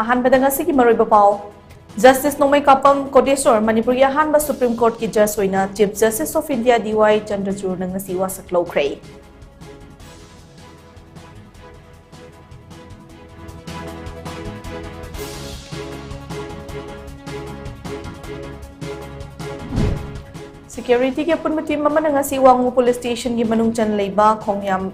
अहानबदा ngasi ki maroi bapau Justice Nomai Kapam Kodesor Manipuri Ahanba Supreme Court ki Judge Oina Chief Justice of India DY Chandrachud na ngasi wasaklaw kray Security ke punmati mama na ngasi Wangu Police Station ki manung chan leiba khongyam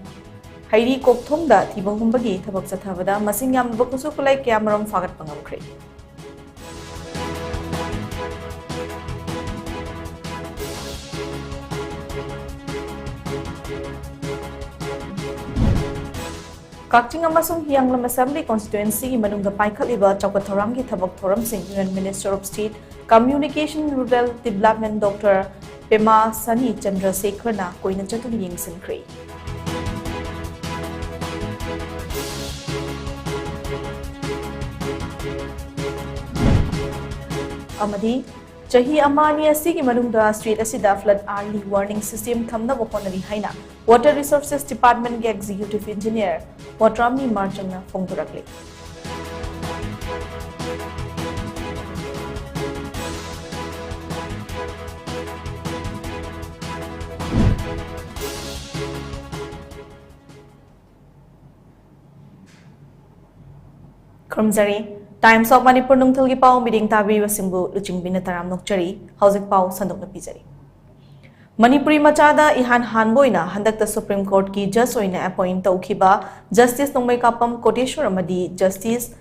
Hairi Kokthongda Thibang Humbagi Thabak Sathavada Masingyam Bakusu Kulay Kamaram Fagat Pangam Kray Kakching amasung Hianglam Assembly Constituency Manunga Paikaliba Chakatharangi Thabak Thoram Singh Union Minister of State Communication and Rural Development Dr. Pema Sani Chandra Sekharna Koina Chatul Yingsin Kray Amadi Chahi Amani Asigi Marunda Street Asida Flood Early Warning System Thamna Waponari Haina Water Resources Department Executive Engineer Watramni Marjana Fongdurakli Krumzari Times of Manipur Nungthulgi Pau Meeting Tabi Wasimbu Luchingbi na Taram Nokchari Housing Pau Sandok na Pizari Manipuri Machada Ihan Hanboina Handakta Supreme Court ki Judge Oina appoint Taukiba Justice Nomai Kapam Koteshwar Amadi Justice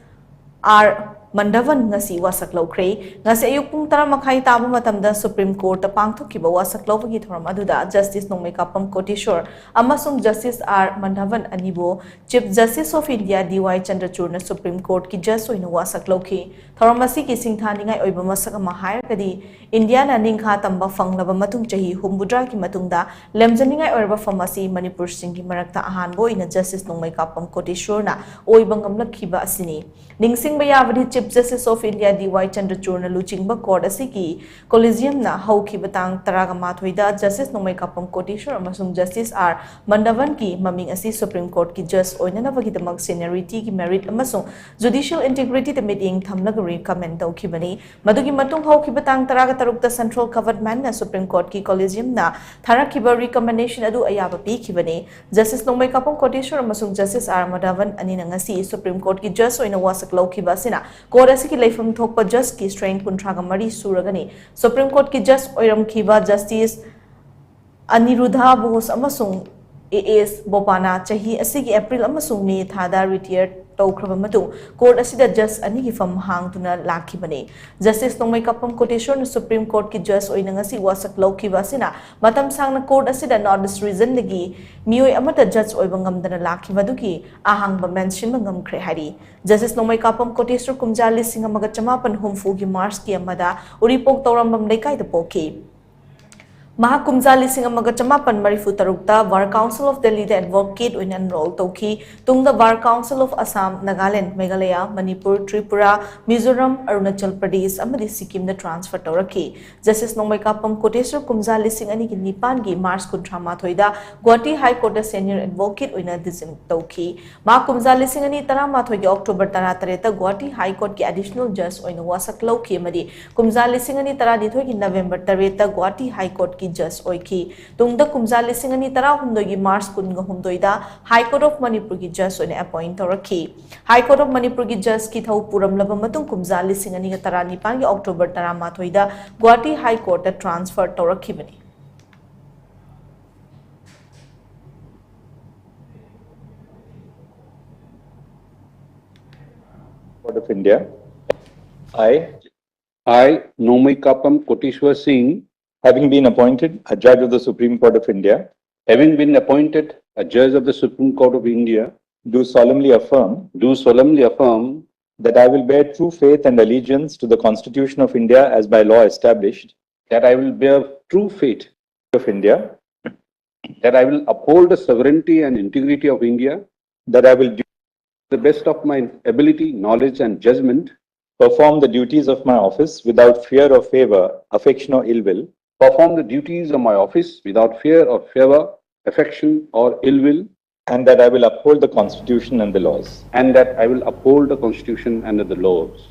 R Mandavan ngasi wasaklaw kray ngasi ayuk pung tara makai tabo matamda Supreme Court pangthokiba wasaklaw gi thoram aduda Justice Nomai Kapam Koteshwar amasung Justice R Mandavan anibo Chief Justice of India DY Chandrachud na Supreme Court ki judge oina wasaklaw ki thoram asi ki singthani ngai oiba masak ama hire kadi India na ningkha tamba fanglaba matung chahi humbudra ki matungda lemjaningai oiba famasi Manipur singhi marakta ahanbo ina Justice Nomai Kapam Koteshwar na oiba ngamlakhiba asini ningsingba yabadi Chief Justice of India DY Chandrachud na LUCHINGBI Court asiki Collegium na haukiba tang taraga mathoida Justice Nomai Kapam Koteshwar amasung Justice R Mandavan ki maming asi Supreme Court ki judge oina na bagidamag seniority ki merit amasung judicial integrity the meeting thamlaga recommend daukibani madugi matung haukiba tang taraga tarukta Central Government na Supreme Court ki Collegium na tharakiba recommendation adu ayaba pikibani Justice Nomai Kapam Koteshwar amasung Justice R Mandavan ani na ngasi Supreme Court ki judge oina wasaklaw kiba sina Court asiki leifam thokpa judge ki strain kuntraga mari suragani Supreme Court ki judge oiram khiba Justice Aniruddha Bose amasung AS Bopana chahi asiki April amasung May thada retired tawkraba matung court asida judge ani ki fam hangtuna lakhibani Justice Nomai Kapam Koteshwar na Supreme Court ki judge oina ngasi wasaklaw khiba sina matam sangna court asida notice reason lagi mioi amata judge oiba ngamdana lakhiba duki ahangba mention ngamkhre hari Justice Nomai Kapam Koteshwar kumjali singamaga chamapan humfu gi March ki amada uripok tawrambam leikai da poki Mahakumjali Singamaga Chamapan Marifu Tarukta Bar Council of Delhi the advocate in enroll Toki Tung the Bar Council of Assam, Nagaland, Meghalaya, Manipur, Tripura, Mizoram, Arunachal Pradesh, Amadi Sikkim the transfer Toraki. Justice Nomai Kapam Koteshwar Kumjali Singani Nipangi Mars Kuntrama Thoida, Guwahati High Court senior advocate in a Dizim Toki. Mahakumjali Singani Tarama Thoida October Taratareta, Guwahati High Court ki additional judge in Wasaklaw Kimadi. Kumjali Singani Taradito in November Tareta, Guwahati High Court ki Judge Oiki. Tungda kumjali singani tara hundogi Mars kunga hundoida High Court of Manipur ki judge oina appoint toraki. High Court of Manipur ki judge ki thau puram laba matung kumjali singani ka tara nipan ki October tara mathoida Guwahati High Court ta transfer toraki bani. Court of India. I, Nomai Kapam Koteshwar Singh, having been appointed a judge of the Supreme Court of India, having been appointed a judge of the Supreme Court of India, do solemnly affirm that I will bear true faith and allegiance to the Constitution of India as by law established, that I will bear true faith of India, that I will uphold the sovereignty and integrity of India, that I will do the best of my ability, knowledge and judgment, perform the duties of my office without fear or favor, affection or ill will, perform the duties of my office without fear or favor, affection or ill will, and that I will uphold the Constitution and the laws. and that I will uphold the Constitution and the laws.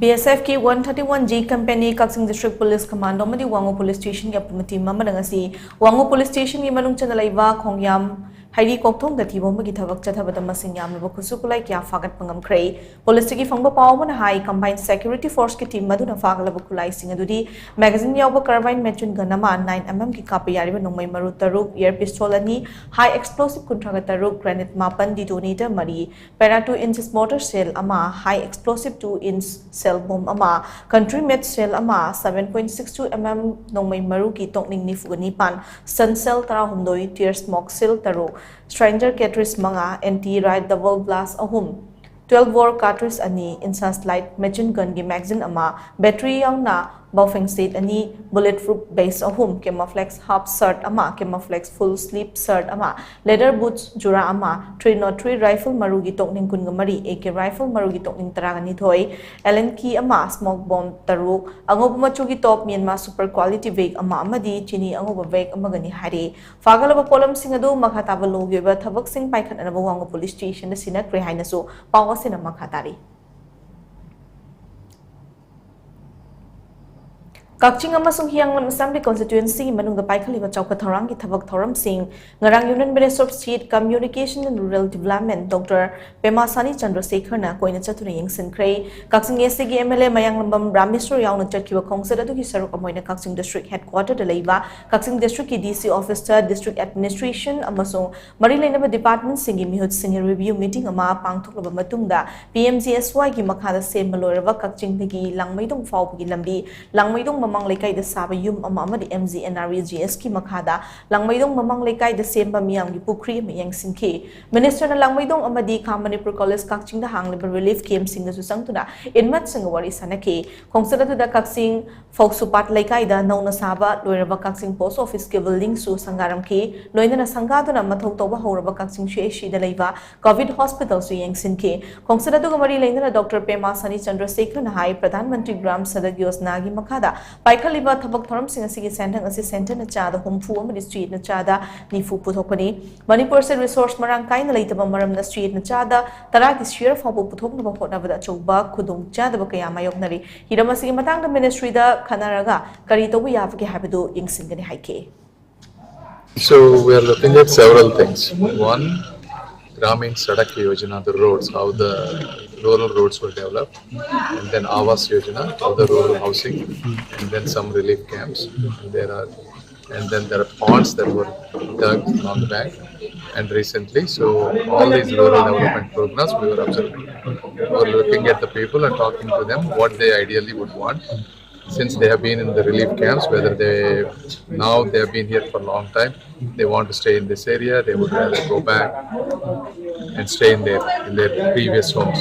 BSF की 131G Company Kaksing District Police Commando madi Wango Police Station ki apumati mamana ngasi Wango Police Station ki manung chana laiba khongyam hairi kokthong da thibom gi thabak chathabada masing yam ba khusukulai kya fagat pangam khrei police ki fangba pawmana hai combined security force ki team maduna fagalaba kulai sing adudi magazine yawba carbine machine ganama 9mm ki kapi yari ba nongmai maru taruk air pistol ani high explosive kuntraga taruk granite mapan detonator mari para 2 inches mortar shell ama high explosive 2 inch shell bomb ama country made shell ama 7.62 mm nongmai maru ki tokning ni fugani pan sun cell tara humdoi tear smoke cell taru stranger cartridge manga anti ride double blast ahum 12 bore cartridge ani insas light machine gun gi magazine ama battery yauna buffing set ani bulletproof base ahum camouflage half shirt ama camouflage full sleeve shirt ama leather boots jura ama 303 rifle marugi tokning kun mari AK rifle marugi tokning taragani thoi LN key ama smoke bomb taruk angob machugi top Myanmar super quality bag ama amadi chini angob bag amagani hari fagalaba polam sing adu makhataba logiba thabak sing paikhan anaba wango police station da sinakre hainasu pawasina makhatari Kakching amasung Hianglam Assembly constituency manungda paikhaliba chawka thorang ki thabak thoram sing ngarang Union Minister of State Communication and Rural Development Dr. Pemasani Chandrasekhar na koina chathuna yengsin khrei Kakching SC gi MLA Mayanglambam Rameshwar yauna chatkiba khongsa adu ki saruk amoina Kakching district headquarter da leiba Kakching district ki DC officer district administration amasung mari leinaba department singi mihut senior review meeting ama pangthoklaba matungda PMGSY gi makhada sema loiraba Kakching dagi langmaidong fawgi lambi langmaidong mamang lekai da saba yum ama amadi MGNREGS ki makhada langmaidong mamang lekai da semba miyam gi pukri mayang singke minister na langmaidong amadi ka Manipur college Kakching da hangliba relief camp singa su sangtuna inmat singa wari sanake khongsada da Kakching folksupat lekai da nauna saba loiraba Kakching post office ke building su sangaram ki loinana sangaduna mathau toba horaba Kakching shi da leiba covid hospital su yang sinke khongsada da mari leinana Dr. Pemasani Chandrasekhar na hai Pradhan Mantri Gram Sadak Yojana gi makhada Paikhaliba thabak thoram sing asigi sentang asi center na chada humfu amadi street na chada nifu puthokani Manipur se resource marang kaina leitaba maram na street na chada tara ki share fabu puthokna ba hotna bada chouba khudung chada ba kaya mayoknari hirama sigi matang da ministry da khanaraga kari tobu yabge habadu yingsingani haike So we are looking at several things. One, Gramin Sadak Yojana, the roads, how the rural roads were developed, and then Awas Yojana, how the rural housing, and then some relief camps. And then there are ponds that were dug along the bank, and recently, so all these rural development programs we were observing. We were looking at the people and talking to them what they ideally would want. Since they have been in the relief camps, whether they have been here for a long time, they want to stay in this area, they would rather go back and stay in their previous homes.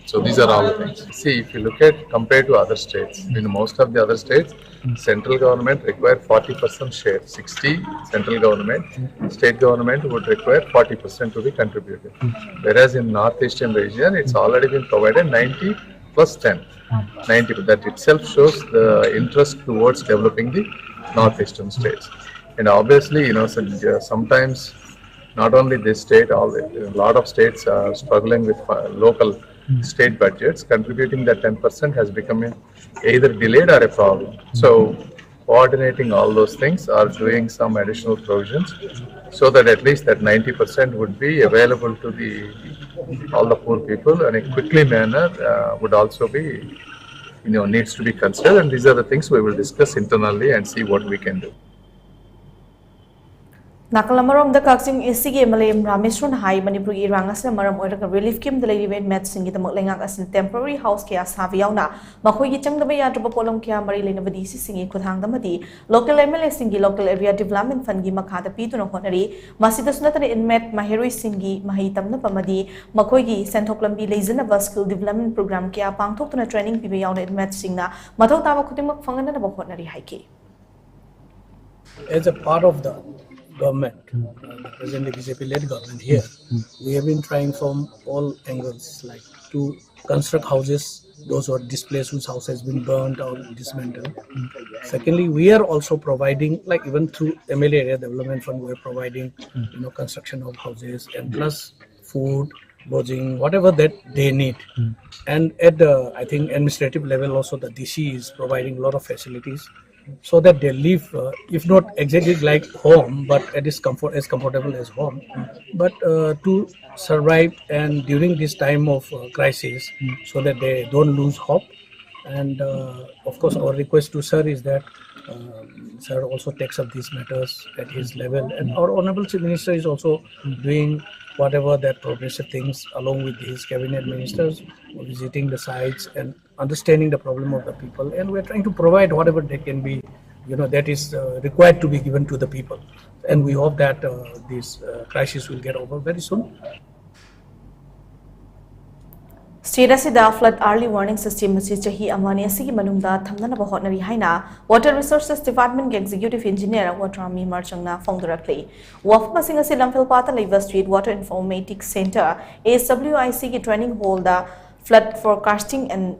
So these are all the things. See, if you look at compared to other states, in most of the other states, central government require 40% share, 60 central government, state government would require 40% to be contributed. Whereas in northeastern region, it's already been provided 90 plus 10. 90, that itself shows the interest towards developing the northeastern states. And obviously, sometimes not only this state, a lot of states are struggling with local state budgets. Contributing that 10% has become either delayed or a problem. So coordinating all those things or doing some additional provisions so that at least that 90% would be available to all the poor people in a quickly manner would also be, needs to be considered. And these are the things we will discuss internally and see what we can do. Nakalamarom the Kakching SC Malayam Rameshwan High Manipuri Rangas Maram or relief Kim the Lady Met Sing the Moklangang as in temporary house Kia Saviana, Makoyi Chang the Maya Polom Kia Marilena Vadisi singing Kuthang the Madi, local MLA Singi, local area development Fungi Makata Pitun Honori, Masitas Natari in Met Mahiri Singi, Mahitam Napamadi, Makoyi, Santoklambi Lazanava Skill Development Program Kia Pangtok to a training PBA in Met Singna, Matotava Kutima Fangana Honori Hike. As a part of the government, the presently BJP-led government here, we have been trying from all angles, like to construct houses, those who are displaced whose house has been burnt or dismantled. Secondly, we are also providing, like even through MLA Area Development Fund, we are providing, construction of houses and plus food, lodging, whatever that they need. And at the, I think, administrative level also, the DC is providing a lot of facilities so that they live, if not exactly like home, but at least as comfortable as home, but to survive and during this time of crisis, so that they don't lose hope. And of course, our request to Sir is that Sir also takes up these matters at his level, and our Honorable Chief Minister is also doing whatever that progressive things along with his cabinet ministers, visiting the sites and understanding the problem of the people, and we're trying to provide whatever they can be, that is required to be given to the people, and we hope that this crisis will get over very soon. State asida flood early warning system asi chahi amani asigi manungda thamnana ba hotnari haina Water Resources Department ke Executive Engineer Watrami Marchangna phongdurakli wafma singa si lamphel pata leiva Street Water Informatics Center AWIC ki training hall da flood forecasting and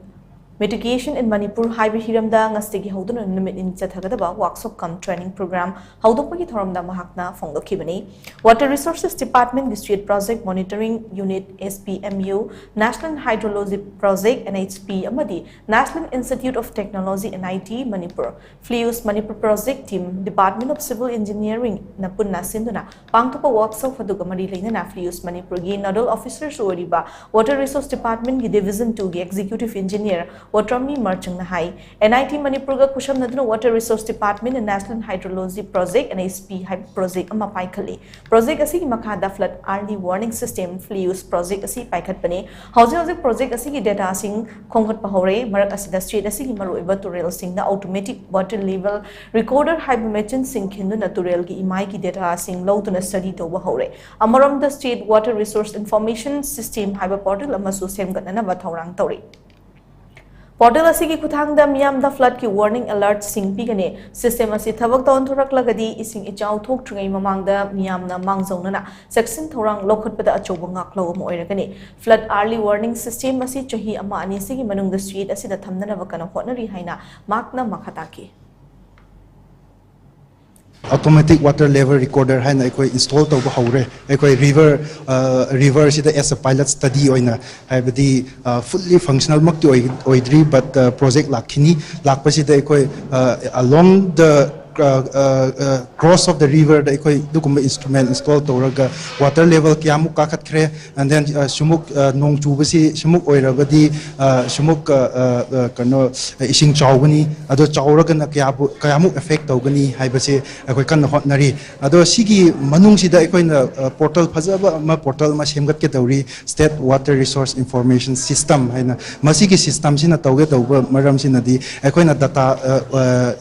mitigation in Manipur Highway Hiramda ngastigi hoduna nimit in chathagadaba workshop cum training program haudopagi thoramda mahakna phongdokhibani Water Resources Department District Project Monitoring Unit SPMU National Hydrology Project NHP amadi National Institute of Technology NIT Manipur FLIUS Manipur Project Team Department of Civil Engineering napunna sinduna pangtopa workshop haduga mari leinana FLIUS Manipur gi nodal officers oriba Water Resource Department gi Division 2 gi Executive Engineer Watrami Marchangna hai NIT Manipur ga kusham naduna Water Resource Department and National Hydrology Project NHP hype project ama paikhali project asi makhada flood early warning system FLIUS project asi paikhatpani housing project asi gi data sing khongkhat pahore marak asida street asi gi maroiba turel sing na automatic water level recorder hypermetin sing khinduna turel gi imai gi data sing loduna study to bahore amaram the state water resource information system hyper portal amasu semgatna ba thorang tori Portal asigi kuthangda miyam da flood ki warning alert sing pigane system asi thabak ton thorak lagadi ising ichau thok thungai mamangda miyam na mangzauna section thorang lokhatpada achoba ngaklo mo oiragani flood early warning system asi chahi ama ani sigi manung da street asi da thamnana bakana hotnari haina makna makhataki automatic water level recorder haina ekoi install tawba hore ekoi river sida as a pilot study oina haibadi fully functional makti oidri but project lakhini lakpasida ekoi along the cross of the river the ekoi dukumba instrument install tawraga water level kyamu kakhat khre and then shumuk nong chubasi shumuk oiragadi shumuk kano ising chawgani ado chawraga na kyamu effect tawgani haibase ekoi kan hotnari ado sigi manung sida ekoi na portal phajaba ma portal ma semgat ke tawri state water resource information system haina masigi system sina tawge tawba maram sina di ekoi na data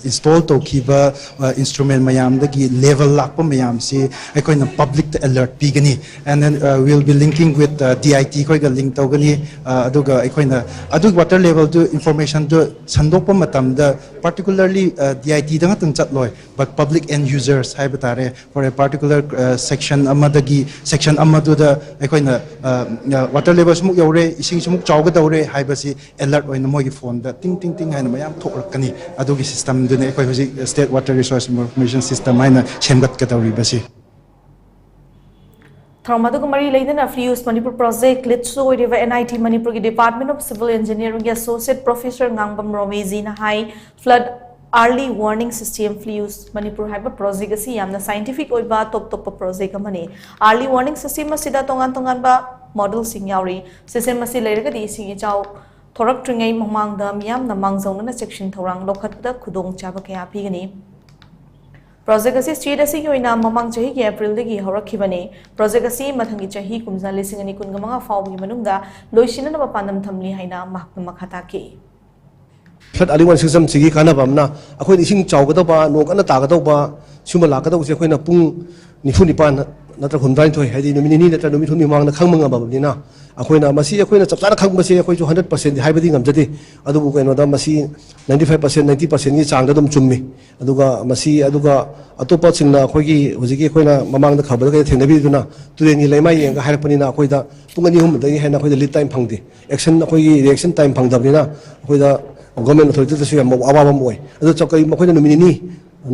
install tawkiba instrument mayam dagi level lakpa mayam si ekoi na public alert pigani and then we'll be linking with DIT koi ga link tawgani aduga ekoi na adu water level to information to sandokpa matam da particularly DIT da ngatang chatloi but public end users haibatare for a particular section amadagi section amadu da ekoi na water level smuk yore ising smuk chawga dawre haibasi alert oina mogi phone da ting ting ting haina mayam thokrakani adugi system dune ekoi hoji state water resource information system haina semgat ka dawri basi Thramadu Mari Laden of FLIUS Manipur Project Litso River NIT Manipur Department of Civil Engineering Associate Professor Ngangbam Romezi na high flood early warning system FLIUS Manipur Hyper Project asi yamna scientific oiba top project amani early warning system asida tongan ba model sing yauri system asi leiragadi sing chau thorak tringai mamangda miyam na mangzauna na section thorang lokhatda khudong chaba kya pigani Project asi street asi ki oina mamang chahi ki April dagi horakhibani project asi mathangi chahi kumja lising ani kungamanga fawgi manungda loisina na pandam thamli haina mahkna makhata ki flood early warning system sigi kana bamna akhoi ising chawgada ba nok ana tagada ba suma lagada se akhoi na pung nifu nipan natra hundai thoi hadi numini ni natra numithun mi mangna khangmanga babni na akoina masi akoina chapchana khangba se akoi 100% haibadi ngamjadi adu bu kaino da masi 95% 90% ni changda dum chummi aduga masi aduga atopa singna akoigi hojiki akoina mamangda khabada ka thengnabi duna tureni leimai yenga hairapani na akoida pungani hum da hena akoida lead time phangdi action akoigi reaction time phangdabni na akoida government authority ta su yam awaba moi adu chakai makoina numini ni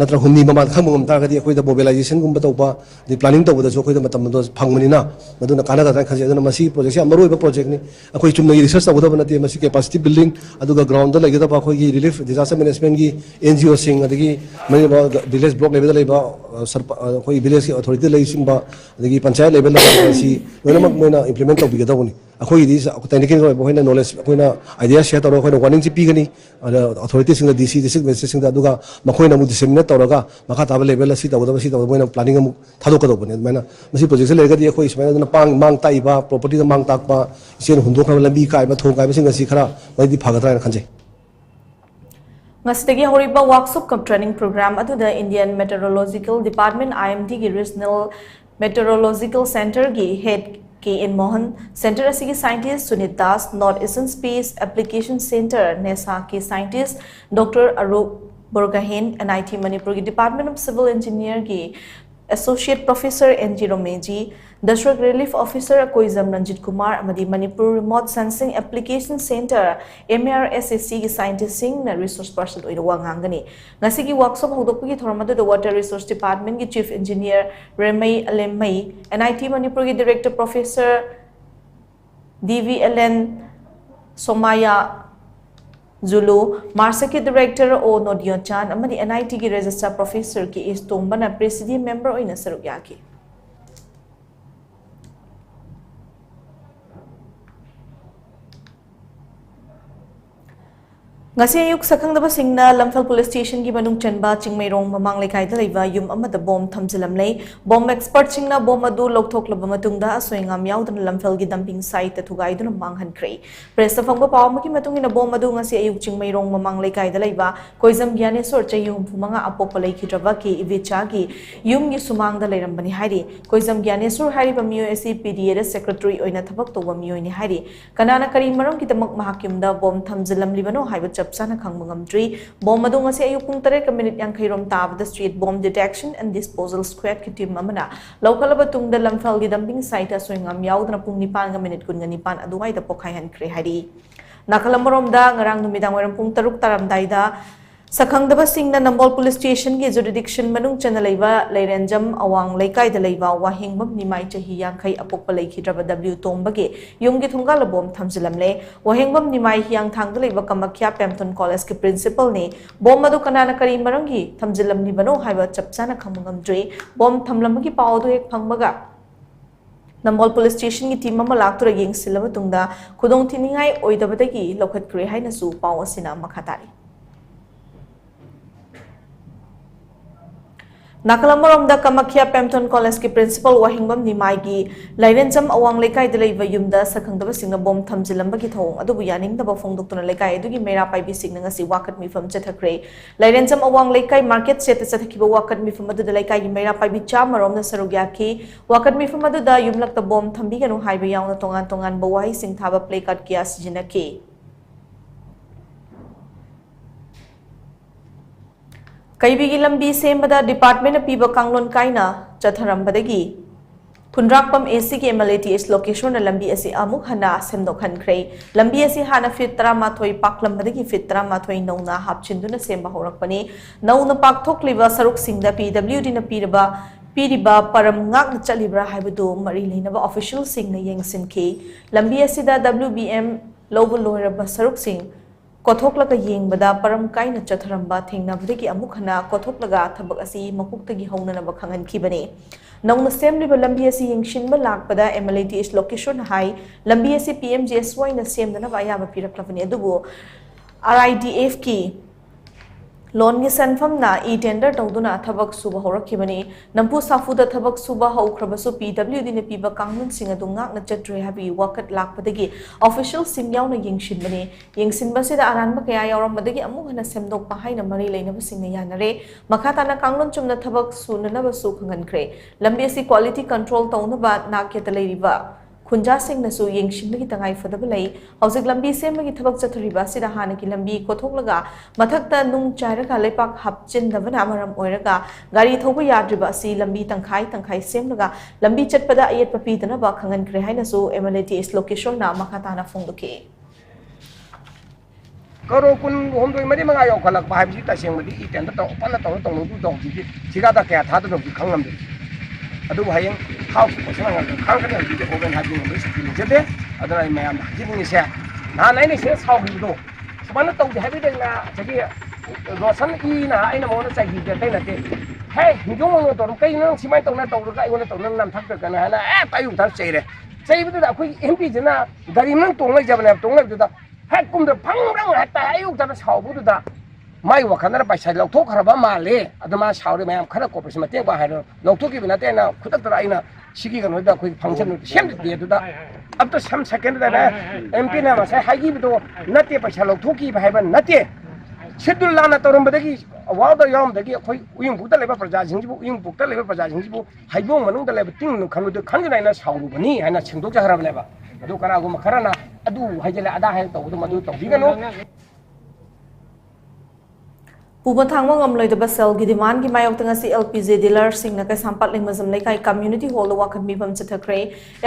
natra humni mama khangmam ta gadi akoida mobilization gum bataupa di planning tawda so akoida matam do phangmani na maduna kana ga khaji aduna masi project ya maroi ba project ni akoi chumna research tawda banati masi capacity building aduga ground da lagida pa khoi relief disaster management gi NGO sing adigi mani village block level leba khoi village authority lai sing ba adigi panchayat level la si loinamak moina implement tawbi ga dawni akoi di technical ro hoina knowledge akoina idea share tawro hoina warning ji pigani authority sing da DC district manager sing da aduga makoina mu disseminate tawraga makha taba level la si tawda moina planning amu thado ka dawni maina masi project le ga di khoi ismaina na pang mang tai ba property da mang tak ba isen hundo kha lambi kai ba thong kai ba sing si khara mai di phagatra na khanje Ngasitagi horiba workshop kam training program atuda Indian Meteorological Department IMD gi Regional Meteorological Center gi head K.N. Mohan, Center asigi scientist Sunit Das, North Eastern Space Application Center NESA ki scientist Dr. Arup Burgahen, NIT Manipur ki Department of Civil Engineer ki Associate Professor N.G. Romeji, District Relief Officer Koizam Ranjit Kumar, Amadi Manipur Remote Sensing Application Center MRSAC ki scientist sing na resource person oida wangangani. Ngasigi workshop hodokpu ki thoramadu the Water Resource Department ki Chief Engineer Remai Alemai, NIT Manipur ki Director Professor DVLN Somaya Zulu, Marsa ki Director O Nodion Chan, Amadi NIT ki Registrar Professor ki Istombana Presidium Member oina sarugyaki. Ngasi ayuk sakhangdaba singna Lamphal Police Station ki manung chanba Chingmairong mamang lekai da leiba yum amada bom thamjilam lei bom expert singna bom adu lokthok laba matungda asoingam yaudna Lamphal gi dumping site ta thugai duna manghan krei press ta phangba pawma ki matungina bom adu ngasi ayuk Chingmairong mamang lekai da leiba koizam gyanesor chayum phumanga apok palai ki traba ki ivicha gi yum gi sumang da leirambani hairi koizam gyanesor hari ba miyo asi PDA secretary oina thabak to ba miyo ni hairi kanana kari maram ki tamak mahakim da bom thamjilam libano haiba Chapsana Kangmangamdri, bomb Madunga say Yupuntere community Yankirom Tab, the street bomb detection and disposal squad Kitim Mamana, local Batung the Lamphal dumping site as swing am Yaud and Punipanga minute Kunganipan Aduai the Pokai and Krehadi. Nakalamarom da, Narang Midang Puntaruk Taram Daida. Sakhangdaba singna Nambol Police Station ki jurisdiction manung chanalaiba leirenjam awang leikai da leiba wahingbam nimai chahi yangkai apokpa leikidraba W tombage yumgi thunga labom thamjilamle wahingbam nimai hiyang thangda leiba Kamakya Pemton College ki principal ne bom madu kanana kari marangi thamjilam ni bano haiba chapchana khamungamdre bom thamlamagi pawdu ek phangbaga Nambol Police Station ki team ama laktura yeng silaba tungda khudong thiningai oidabadagi lokhat kre haina su paw asina makhatari Nakalamorom da Kamakya Pemton College ki principal wahingbam nimai gi lairenjam awang lekai de leiba yumda sakhangdaba singna bom thamjilamba ki thong adubu yaning da bafongdoktuna lekai adugi mera pai bi singna ngasi wakat mifam chathakre lairenjam awang lekai market set chathakiba wakat mifam adu da lekai gi mera pai bi chamarom da sarugya ki wakat mifam adu da yumlak ta bom thambi ganu haiba yauna tongan tongan bawai sing thaba play card kya sijinaki Kaibigi lambi sembada department piba kanglon kaina chatharambadagi Punrakpam AC ki MLATH location na lambi asi amuk hana semdokhan krei lambi asi hana fitra mathoi paklambadagi fitra mathoi nauna hapchinduna semba horakpani nauna pakthok liba saruk singda PWD na piriba param ngak na chalibra haibadu mari leinaba official sing na yengsinki lambi asi da WBM lobo loiraba saruk sing Kothokla yeng bada param kaina chatharamba thengnabdagi amuk hana kothokla thabak asi makuktagi hauna na bakhangan kibani nauna semliba lambi asi yengshinba lakpada MLATH location hai lambi asi PMGSY na semdana ayaba piraklabani adubu RIDF ki loan की सेंफम ना e tender तौदुना थबक सुबा होरखिबनी नंपु साफुदा थबक सुबा हौख्रबसु PWD ने पीबा कांगुन सिंग अदु ngakna चट्रे हाबी वाकत लाकपदगी official सिंग यावना यिंगसिनबनी यिंगसिनबसिदा अरानबा कया यावरमदगी अमु हना सेमदोकपा हाइना मरी लेनबसिंग यानरे मखाताना कांगुन चुमना थबक सुननबसु खंगनख्रे लंबी असि क्वालिटी कंट्रोल तौनबा नाक्यता लेरिबा खुंजा सिंह नसु यिंगसिनबगी तंगाई फदब लई हौजिक लंबी सेमबगी थबक चथरिबा सिदा हानकी लंबी कोथोकलगा मथक्ता नुंग चाइरगा लेपाक हपचिनदबना मरम ओइरगा गाड़ी थौबा याद्रिबा असि लंबी तंखाई सेमलगा लंबी चटपदा अयेत पपीदनबा खंगनख्रे हाइनसु एमएलएटीएस लोकेशोना मखाताना फोंदुके करो कुन होमदोइ मरि मंगा यौखलक बाहाबजी तसेंबदी इटेन त पन त तौनु दौजी सिगादा कया थाद दौजी खंगमदि अदु हायें हाउस पसंग खांगने हजि ओबेन हाजि नोस जदे अदरा मैम हाजि से ना नाइ से साउगिदो समान तौजी हाबिदना जगी रोशन ई ना आइना मोन चाहि जते नते हे हिजो मोन तो कई नंग सिमाय तौना तौरगा आइगोन तौना नाम थक गना हना ए तायु थार चैरे चैबदु अखोइ एमपी जना गाड़ी नंग तोंगै जबने तोंगैदुदा हे कुमदो फंग्रंग हता आयु तना साउबुदुदा माइ वखनर पैसा लौथोखरबा माले अदमा साउरे मैम खरा कोपरेशन मते बा हारो लौथोकी बिनाते ना खुदक तरा आइना सिगी गनोदा कोइ फंक्शन सेम देदुदा अब तो सम सेकंड दा एमपी ना मसे हागी बिदो नते पैसा लौथोकी भाइबा नते शेड्यूल लाना तोरमबदगी वादा यामदगी कोइ उयिंग बुक्ता लेबा प्रजा जिंजिबु उयिंग बुक्ता लेबा प्रजा जिंजिबु हाइबो मनुंग लेबा तिंग खनुदु खंगनाइना साउरुबनी हाइना छिंदोक जहरबलेबा अदु कनागु मखरना अदु हाइजले आदा high तौदु मदु तौदिगनो पुबा थांगमो ngamloidaba sel gi demand gi mayok tanga si LPG dealer sing na kai sampat lengmazam nei kai community hall wakan mi bam chathakre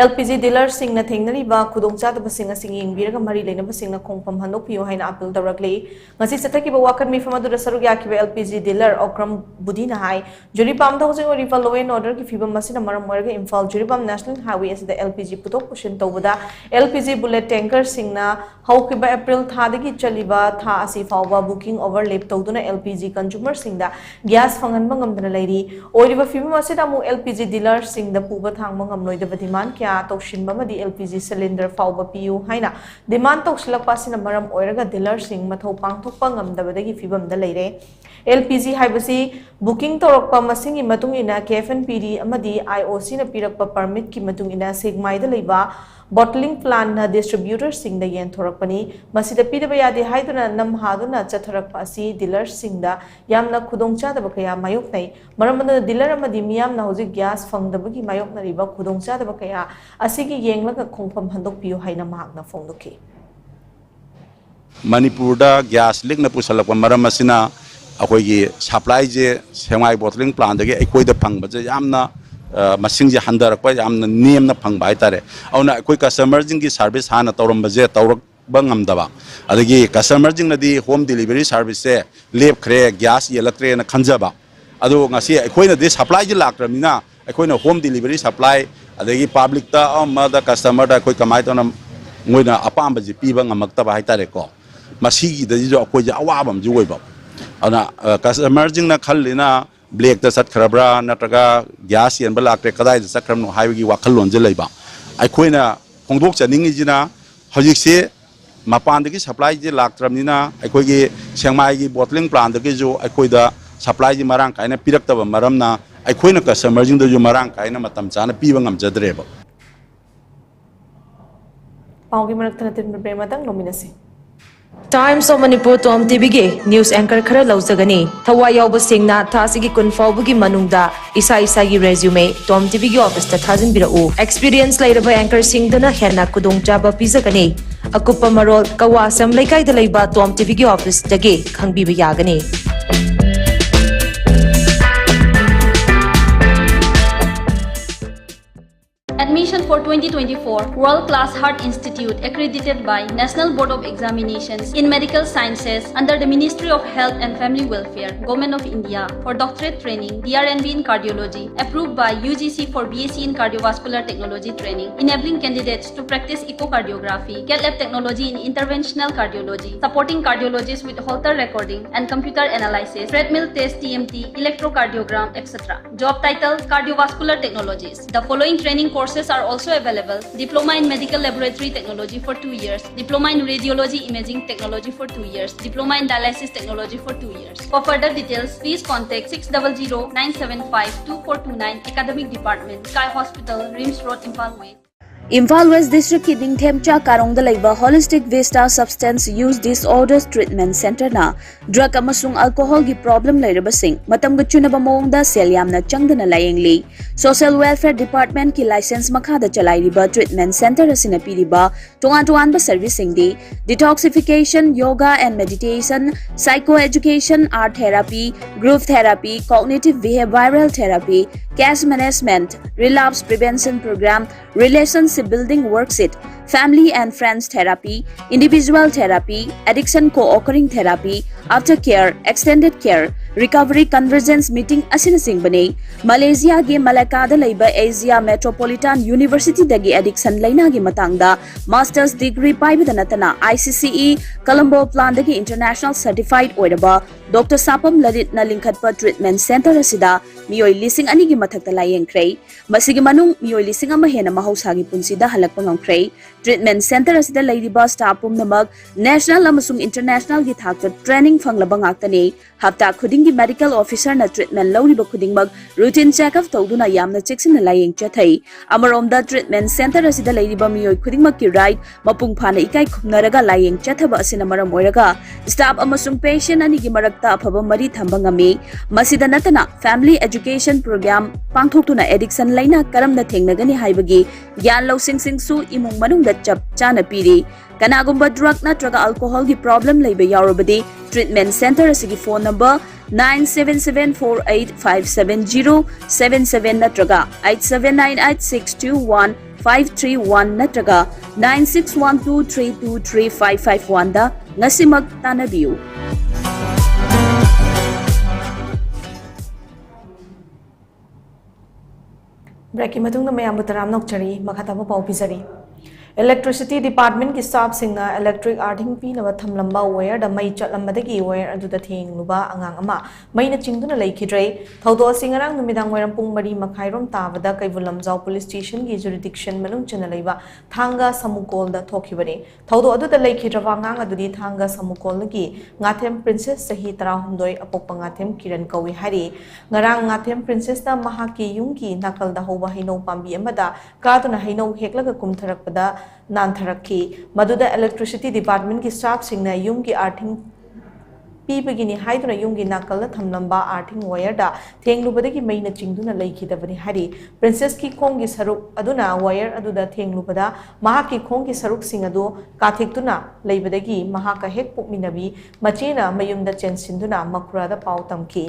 LPG dealer sing na thengnari ba khudongcha da basing asing ingbiraga mari leina basing na khongpam hanok piyo haina appeal darakle ngasi chathaki ba wakan mi fama dura saru ya ki LPG dealer okram budi na hai juri pam da hojing river law and order ki fibam masina maram morga imphal juri pam national highway as the LPG putok pushin tawda LPG bullet tanker sing na hauki ba april tha dagi chaliba tha asi fawba booking overlap tawduna LPG consumer singda gas fangan mangamdana lairi oiriba fibam asida mu LPG dealer singda puba thangma ngamloida demand kya toshinba madi LPG cylinder fawba piu haina demand toksilak pasina maram oiraga dealer sing mathau pangthokpa ngamdabadagi fibam da leire LPG haibasi booking torokpa masing matung ina KFNPD amadi IOC na pirakpa permit ki matung ina segmai da leiba bottling plant na distributor sing da yen thorakpani masida pidaba yade haiduna nam haduna chatharakpa asi dealer sing da yamna khudongcha da bakaya mayok nei maramana dealer amadi miyam na hoji gas fangdabagi mayok na riba khudongcha da bakaya asigi yenglaga khongpham handok piu haina mahakna phongdoki Manipur da gas leak na pusalakpa maram asina akoigi supply je semai bottling plant dagi ekoi da phangba je yamna masing je handarakpa yamna niyam na phangba haitare auna ekoi customer jing gi service hana tawramba je tawrak bangamdaba adagi customer jing na di home delivery service se lep khre gas yelatre na khanjaba adu ngasi ekoi na di supply je lakramina ekoi na home delivery supply adagi public ta ama da customer da ekoi kamai tona ngoina apamba je piba ngamaktaba haitare ko masigi da jo ekoi je awabam je oiba ana customer jing na khallina black ta sat kharabra natraga gas yen balakre kadai da sakram no highway gi wakhal lon je leiba ai khoina hongdok chaningi jina hojik se mapan dagi supply je laktramnina ai khoi gi sengmai gi bottling plant dagi jo ai khoi da supply ji marang kaina pirak ta maramna ai khoina customer jing da jo marang kaina matam chana piba ngam jadreba paugi manak thanatin prematang nominasi Times of Manipurtom TVG news anchor khara laujagani thawai yawba singna thasigi kunfawbugi manungda isa gi resume Tom TVG office ta thajin birau experience lairaba anchor singdana henna kudongchaba pizagani akupa marol kawasam laikai da leiba Tom TVG office dage khangbiba yagani Admission for 2024 World Class Heart Institute accredited by National Board of Examinations in Medical Sciences under the Ministry of Health and Family Welfare, Government of India for doctorate training, DRNB in cardiology, approved by UGC for BSc in cardiovascular technology training, enabling candidates to practice echocardiography, cath lab technology in interventional cardiology, supporting cardiologists with Holter recording and computer analysis, treadmill test TMT, electrocardiogram, etc. Job title: Cardiovascular Technologies. The following training courses are also available. Diploma in Medical Laboratory Technology for 2 years. Diploma in Radiology Imaging Technology for 2 years. Diploma in Dialysis Technology for 2 years. For further details, please contact 600-975-2429 Academic Department, Sky Hospital, Rims Road, Impal Way. Imphal West District ki Ningthemcha Karongda laiba Holistic Vista Substance Use Disorders Treatment Center na drug amasung alcohol gi problem lairabasing matam gachunaba mawongda sel yamna changdana layengli. Social Welfare Department ki license makhada chalairiba treatment center asina piriba tongan ba servicing di detoxification, yoga and meditation, psychoeducation, art therapy, group therapy, cognitive behavioral therapy, cash management, relapse prevention program, relationship building worksheet, family and friends therapy, individual therapy, addiction co-occurring therapy, aftercare, extended care, recovery convergence meeting asina singbane. Malaysia gi Malacca da laiba Asia Metropolitan University dagi addiction laina gi matangda master's degree paibada natana ICCE Colombo plan dagi international certified oiraba Dr. Sapam Lalit na lingkhatpa treatment center asida mioi lising ani gi mathakta layengkrei masigi manung mioi lising ama hena mahausa gi punsida halakpa ngangkrei. Treatment center asida lairiba staff pumnamag national amasung international gi thakta training fanglaba ngaktani hafta khuding gi medical officer na treatment lawriba khudingmag routine check-up tawduna yamna checksina layeng chathai. Amaromda treatment center asida lairiba mioi khudingmak ki right mapung phana ikai khumnaraga layeng chathaba asina maram oiraga staff amasung patient ani gi marakta afaba mari thamba ngami. Masida natana family education program pangthoktuna addiction laina karamna thengnagani haibagi gyan losing singsu imung manungda chap chana piri. Kanagumba drug natraga alcohol gi problem laiba yaurabadi treatment center asigi phone number 9774857077 natraga 8798621531 natraga 9612323551 da ngasimag tanabiu. Breaking matung na mayam butaram nokchari makatama pau pizari. Electricity Department ki staff singna electric arting pi na thamlamba wire da mai chatlammadagi wire adu da thengnuba angang ama maina chingduna leikidrei thodo singarang numidang wairam pung mari makhairom tabada kaivulamjau police station gi jurisdiction manung chana leiba thanga samukol da thokibani thodo adu da leikidrawa ngang adu di thanga samukol gi ngathem princess sahi 13 apokpa ngathem kiran kawi hari ngarang ngathem princess na mahaki yungki nakal da hoba haino pambi amada kaduna haino heklaga kumtharakpada Nantharaki, Maduda Electricity Department ki staff singna yungi arting pibagini haiduna yungi nakala thamlamba arting wire da thenglubadagi maina chingduna leikidabani hari princess ki khongi saruk aduna wire aduda thenglubada mahaki khongi saruk singadu kathiktuna leibadagi mahaka hek pukminabi machina mayumda chensinduna makurada pautamki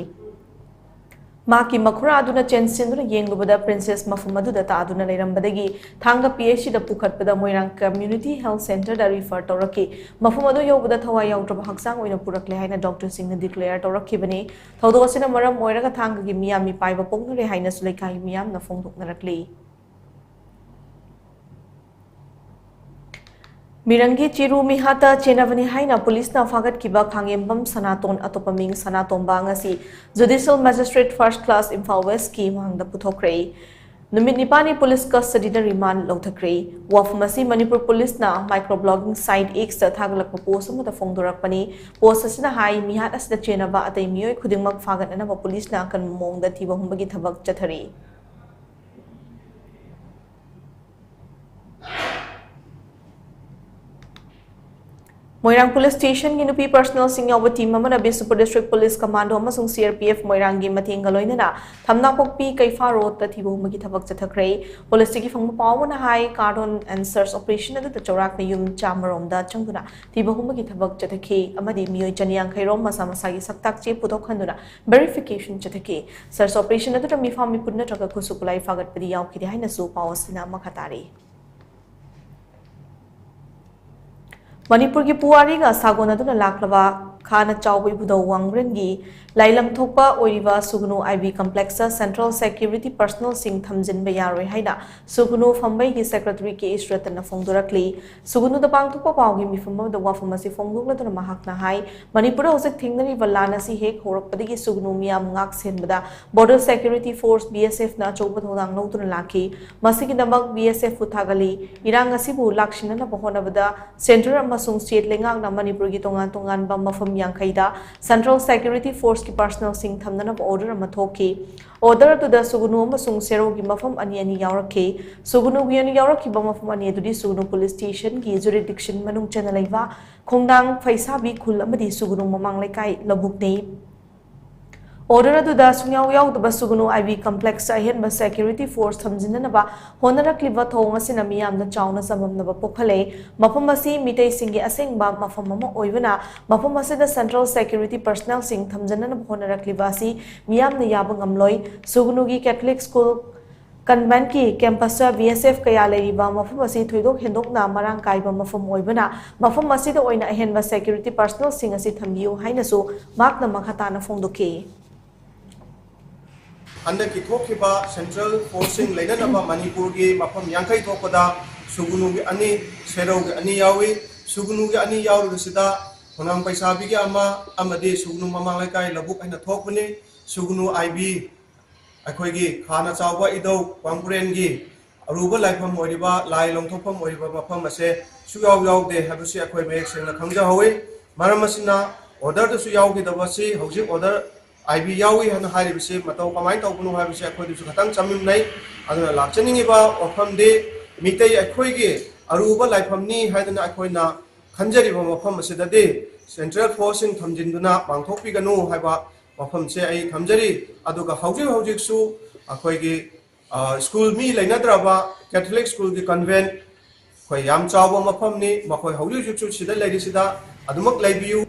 Maki makura aduna chensinduna yenglubada princess mafumadu ta aduna leirambadagi thanga PHC da pukhatpada moirang community health center da refer toraki mafumadu yobada thawai yautraba haksang oina purakle haina doctor singna declare torakibani thodo asina maram moiraga thanga gi miyami paiba pongnare haina sulaikai miyam na phongdoknarakli Mirangi Chiru Mihata Chenavani Haina Police na Fagat Kiba Kangembam Sanaton Atopaming Sanaton Bangasi Judicial Magistrate First Class Imphal West Ki Mahangda Puthokre Numit Nipani Police Custody na Remand Lauthakre Wafmasi Manipur Police na microblogging site X ta thagalakpa post mo ta phongdorakpani post asina hai mihat asida chenaba atay miyoy khudingmak fagat na police na kan mongda thiba humbagi thabak chathari Moirang Police Station ginupi personal singyawa team amana Super District Police Commando amasung CRPF Moirang gi matinggaloy na thamna pokpi kay Faro ta thibo magi thabak chathakre police gi phangma paw na hai cardon and search operation adu ta chorak na yum chamarom da changduna thibo magi thabak chathake amadi miyoy chaniang khairom masa masa gi saktak che putok khanduna verification chathake search operation adu ta mi fami punna traga khusupulai fagat padi yaw khidi haina su pawasina makhatari Manipur ki puari ga sagonaduna laklaba Khana Chawbi Budo Wangrengi, Lailam Thopa, Oiva, Sugunu IB Complexa, Central Security Personal Sing Thamjin Bayari Haida, Sugunu Fambai, his secretary K. Ishratana Fongdurakli, Sugunu the Bang Tupa Pawgi from the Wafamasi Fongula to the Mahakna High, Manipur was a Tingari Valana Si Hek, Horopadi Sugunu Miam Ngak Sinbada, Border Security Force BSF Na Chobatang Notun Laki, Masikidabak BSF Futagali, Irangasibu Lakshinana Pohonavada, Central Masung State Lengang na Manipur Gitongan Tongan Bamafam Yankaida, Central Security Force ki personal sing thamnan of order Mathoki, order to the Sugunu Masung Sero Gimafam Aniani Yauraki, Sugunu Giani Yauraki Bamafam Ania to the Sugunu Police Station, ki jurisdiction Manung Chanaleva, Kongdang Faisabi Kulamadi Sugunu Mamang Lekai Labukni. Order to the Sunyaw the Basugunu IB Complex Ahen Bas Security Force Tamzinanaba, Honora Cliva Tonga Sinamiam, the Chowna Samam Navapokale, Mapamasi, Meitei Singi Asingba, Mafamama Oivana, Mapamasi the Central Security Personnel Sing Tamzanan Honora Clivasi, Miam the Yabangamloy, Sugunugi Catholic School. Kanbanki campus BSF kaya leriba mafam asi thuidok hendok na marang kaiba mafam oibana mafam asi da oina ahenba security personnel sing asi thambiu hainasu makna makhata na fongdoke Anda kithokiba Central Forcing Lainanaba Manipur gi mafam yankai thopada Sugunu gi ani Serau gi ani yawi Sugunu gi ani yawu sida honang paisabi gi ama amade Sugunu mamang laikai labuk aina thokbani Sugunu IB Akoigi Khana Chawba Ido Wangpurengi Aruba Laifam Moriba Lai Longthopam Moriba Mafam Ase Suyaw Yaw De Habusi Akoi Mek Sengna Khangja Hawe Maramasina order to Suyaw Gi Dabasi Hausi order IB Yawi Han Haribisi Matau Kamai Tawpunu Habisi Akoi Disu Khatang Chamim Nai Aduna Lakchaningiba Ofam De Meitei Akoigi Aruba Laifam Ni Haidana Akoina Khanjariba Mafam Asida De Central Forcing Thamjinduna Bangthokpi Ganu Haiba Mafam se ai thamjari aduga hauji su akhoi school mi leinadraba Catholic school gi convent khoi yam chawa mafam ni makhoi hauji su sida leiri sida adumak leibiu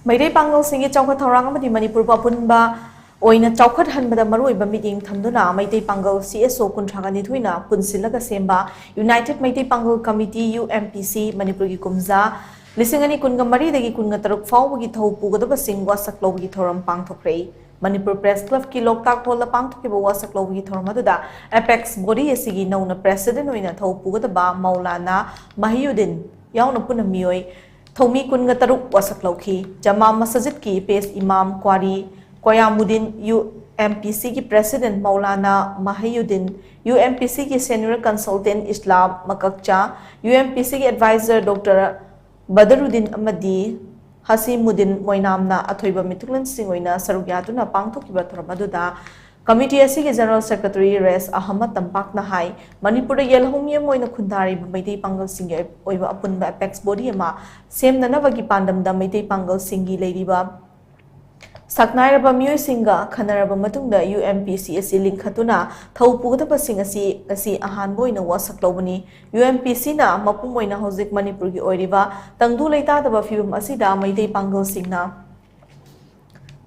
Meitei-Pangal singi chawkhat thorang amadi Manipur papunba oina chawkhat hanbada maruiba meeting thamduna Meitei-Pangal CSO kunthagani thuina punsilaga semba United Meitei-Pangal Committee UMPC Manipur gi kumza Lisingani kunga mari dagi kunga taruk fau gi thau pugadaba singwa saklo gi thoram pangthokre Manipur Press Club ki loktak thola pangthokiba wa saklo gi thoram aduda apex body asigi nauna president oina thau pugadaba Maulana Mahiyuddin yauna puna mioi thomi kunga taruk wa saklo ki jama masjid ki pes imam kwari Koyamuddin UMPC ki president Maulana Mahiyuddin UMPC ki senior consultant Islam Makakcha UMPC ki advisor Dr. Badaruddin Amadi Hasimuddin Moinamna Athoiba Mitulan Singoina Sarugyatuna Pangthokiba Thoramaduda Committee asigi General Secretary Res Ahmad Tampakna Hai Manipur Yelhomia Moina Kundari Meitei-Pangal Singi Oiba Apunba Apex Body Ama Semnanavagi Pandam da Meitei-Pangal Singi Ladiba Saknairaba Mui Singa Kanaraba Matunda UMPC asi linkhatuna thau pugadaba sing asi ahan boina wasaklobani UMPC na mapumoina hojik Manipur gi oiriba tangdu leitadaba fibam asida Meitei-Pangal singna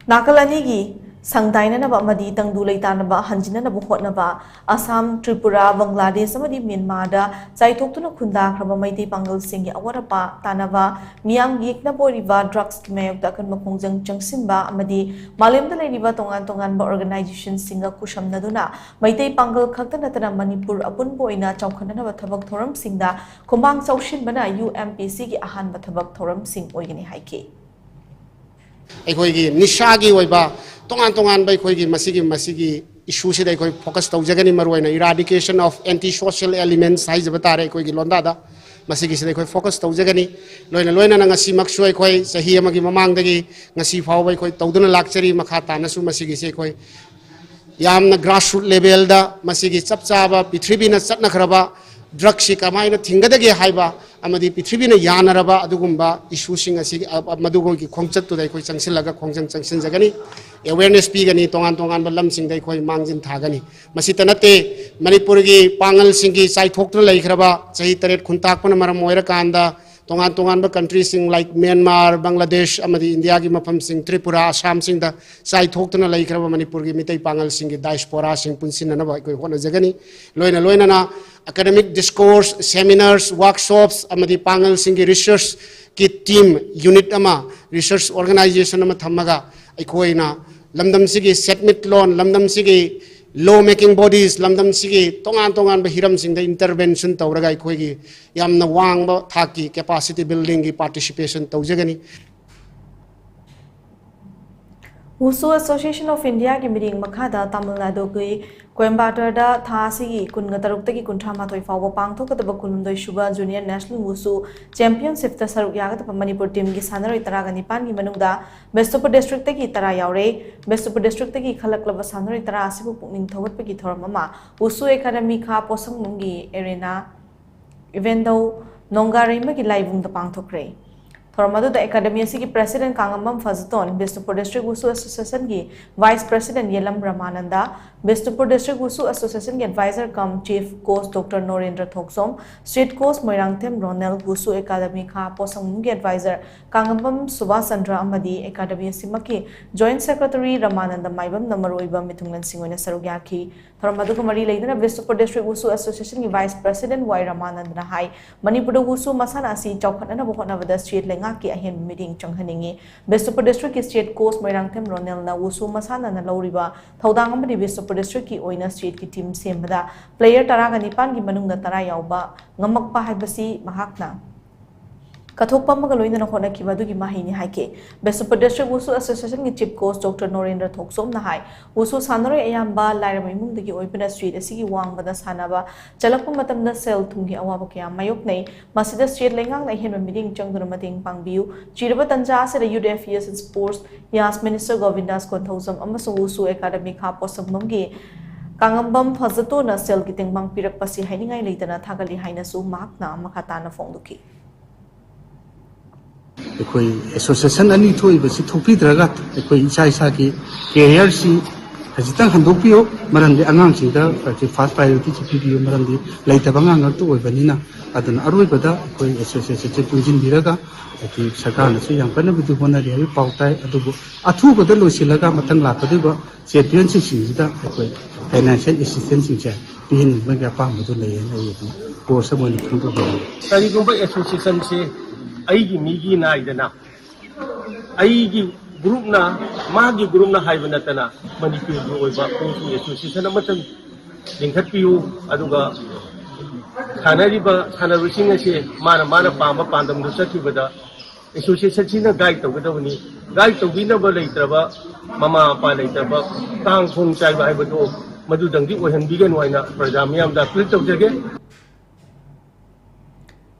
nakalani gi Sangdainanaba amadi tangdu leitanaba hanjinanaba hotnaba Assam Tripura Bangladesh amadi Myanmar da chaithoktuna khundakraba Meitei-Pangal singi awarapa tanaba miyam yekna boriba drugs ki mayokta kan makhongjang changsinba amadi malemda leiriba tongan ba organization singa kushamnaduna Meitei-Pangal khaktanatana Manipur apun boina chawkhananaba thabak thoram singda khomang chawshinbana UMPC gi ahanba thabak thoram sing oigani haike Aikoigi nishagi oiba tongan by Koigi Masigi issue sida koi focus tawjagani maruaina eradication of anti-social elements haizabatare koigi londada masigi sida koi focus tawjagani loina ngasi maksuai koi sahi amagi mamangdagi ngasi fawbai koi tawduna lakchari makhata nasu masigi se koi yamna grassroots level da masigi chapchaba pithribi chatna khraba drug si kamaina thingadage haiba amadi pithribi yanaraba adugumba issue sing asi madugo ki khongchat to dai koi changsilaga khongjang changsin jagani awareness pigani tongan ba lam sing dai koi mangjin thagani masita nate Manipur gi pangal singi sai thoktra lai khraba chahi taret khuntak pana maram moira kanda tongan ba country sing like Myanmar Bangladesh amadi India gi mafam sing Tripura Assam sing da sai thoktuna lai khraba Manipur gi Meitei-Pangal sing gi diaspora sing punsin na ba koi hona jagani loina na academic discourse, seminars, workshops, amadi pangal singi research ki team unit ama research organization ama thamaga aikoina lamdam sigi setmit loan lamdam sigi law making bodies lamdam sigi tongan ba hiram sing da intervention tawraga aikoigi yamna wang ba thaki capacity building gi participation tawjagani. Wusu Association of India ki meeting makhada Tamil Nadu ki Coimbatore da thasi ki kunga tarukta ki kuntra mathoi fawa pangtho ka taba kunundoi shuba junior national wusu championship ta saruk yaga taba Manipur team ki sanaroi taraga nipan ki manungda Bestopur district ki tara yaure Bestopur district ki khalak laba sanaroi tara asibu pukning thawat pa ki thoramama wusu academy kha posang mungi arena event do nongarai ma ki laibung da pangthokre Thoramadu the academy ki president Kangambam Fazaton Bestopur district wusu association ki vice president Yelam Ramananda Bestopur district wusu association ki advisor cum chief coach Dr Norendra Thoksom state coach Moirangthem Ronel wusu academy kha posang ki advisor Kangambam Subhasandra amadi academy simaki joint secretary Ramananda Maibam namaroiba mithunglan singoina sarugyaki Thoramadu ko mari leidana Bestopur district wusu association ki vice president Y Ramananda hai Manipur wusu masana si chawkhatna bokona wada state lenga ki ahen meeting changhaningi Bestopur district ki state coach Moirangthem Ronel na wusu masana na lauriba thaudang amadi Bestopur district ki oina state ki team sembada player taraga nipan ki manungda tara yauba ngamakpa haibasi mahakna Kathokpa magaloina na khona kiba dugi mahini haike Bestopur district wusu association ki chief coach Dr Norendra Thoksom na hai wusu sanaroi ayamba lairama imungdagi oipana street asigi wangbada sanaba chalakpa matamda sel thumgi awaba kya mayok nei masida street lengang na henba meeting changduna mating pangbiu chiraba tanja asira youth affairs and sports yas minister Govindas Konthosam amasu wusu academy kha posamamgi Kangambam Fazato na sel ki tingbang pirak pasi hainingai leitana thagali haina su mahakna makhatana fongduki Ekoi association ani thoi basi thopi draga ekoi isa ki career si hajitang handopio maram de angang singda first priority chipi maram de laita bangang to oibanina aduna aroi bada ekoi association che punjin biraga ki sarkar na se yang pana bidu hona ri ai pautai adugo athu bada losilaga matang la padiba championship singda ekoi financial assistance singja pin mega pa mudu le ai course mo ni thung to tari gomba association se aigi migi na idana aigi group na magi group na haibana tana Manipur go oiba coaching association amatam lingkhatpiu aduga thanariba ase mana pamba pandam du sathibada association sina guide tawgadawni guide tawbina ba leitraba mama pa leitraba tang khong chai ba haibado madu dangdi ohanbigan waina praja miyam da click tawjage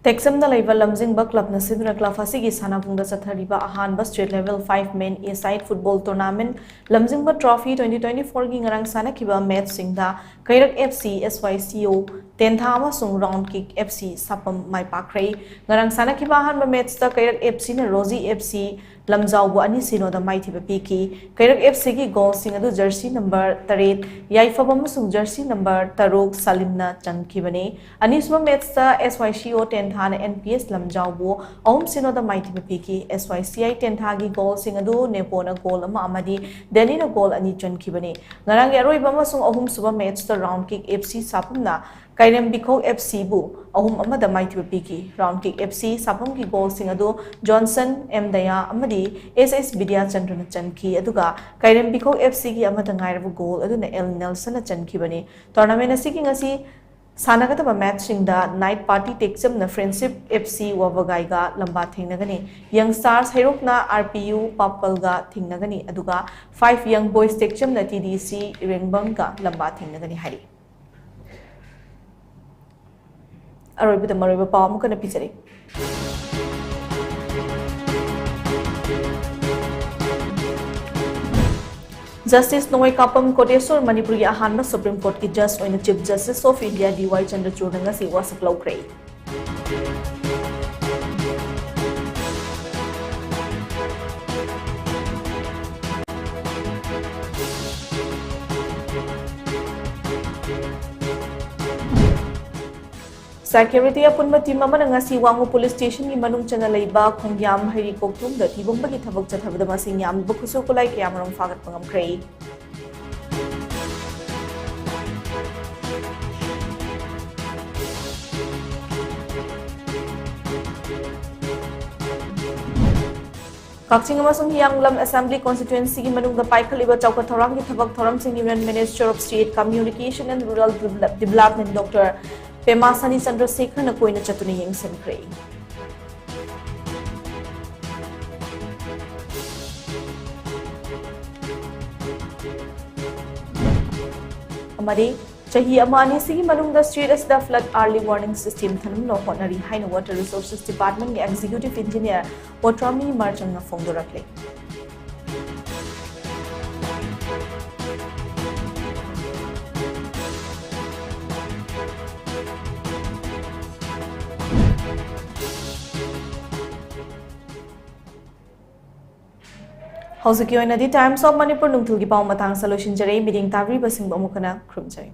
Texam da level Lamjingba club na sidra club asigi sanabungda sathariba ahanba state level 5 men A-side football tournament Lamjingba trophy 2024 gi ngarang sanakiba match singda Kairak FC SYCO tentha amasung round kick FC sapam mai pakrai ngarang sanakiba ahanba match ta Kairak FC na Rosie FC Lamjaubu ani sino da mai thiba piki Kairak FC gi goal sing adu jersey number 8 Yaifab amasung jersey number 3 Salimna chankibani ani suma match ta SYCO tentha na NPS Lamjaubu ahum sino da mai thiba piki SYCI tentha gi goal sing adu Nepona goal ama amadi Delhi na goal ani chankibani ngarang eroi amasung ahum suba match ta round kick FC sapamna Kairem Biko FC bu ahum amada mai thiba piki round kick FC sapam ki goal sing adu Johnson M Daya amadi SS Vidya Chandra chanki aduga Kairem Biko FC ki amada ngairabu goal aduna L Nelson chanki bani tournament asigi ngasi sanagata match singda night party texam na friendship FC Wavagai ga lamba thingnagani young stars herok na RPU Papal ga thingnagani aduga 5 young boys texam na TDC Rengbang ga lamba thingnagani hari Aroibida Mariba Palm kana pizari. Justice Noi Kapam Kotesor Manipuri ahanba Supreme Court ki Judge oina Chief Justice of India DY Chandrachud ngasi wasak laukrei. Security apunma team amana ngasi wangu police station gi manung chana leiba khongyam hairi kokthum da tibumba gi thabak chathabada masing yam bukusu kulai kyamrong fagat pangam krei Kakching amasung Hiyanglam Assembly Constituency ki manung da paikaliba chauka thorang ki thabak thoram sing Union Minister of State Communication and Rural Development Dr. Pemasani Chandrasekhar na koina chatuni yengsemkre. Amari Chahi Amani Sigi Manungda Street as the flood early warning system Thanum no Honari Haina Water Resources Department the Executive Engineer Watrami Marjan na Fondorakle. Hausuki oina di Times of Manipur nungthul gi paw matang solution jare meeting tabri basing ba mukana krumjai.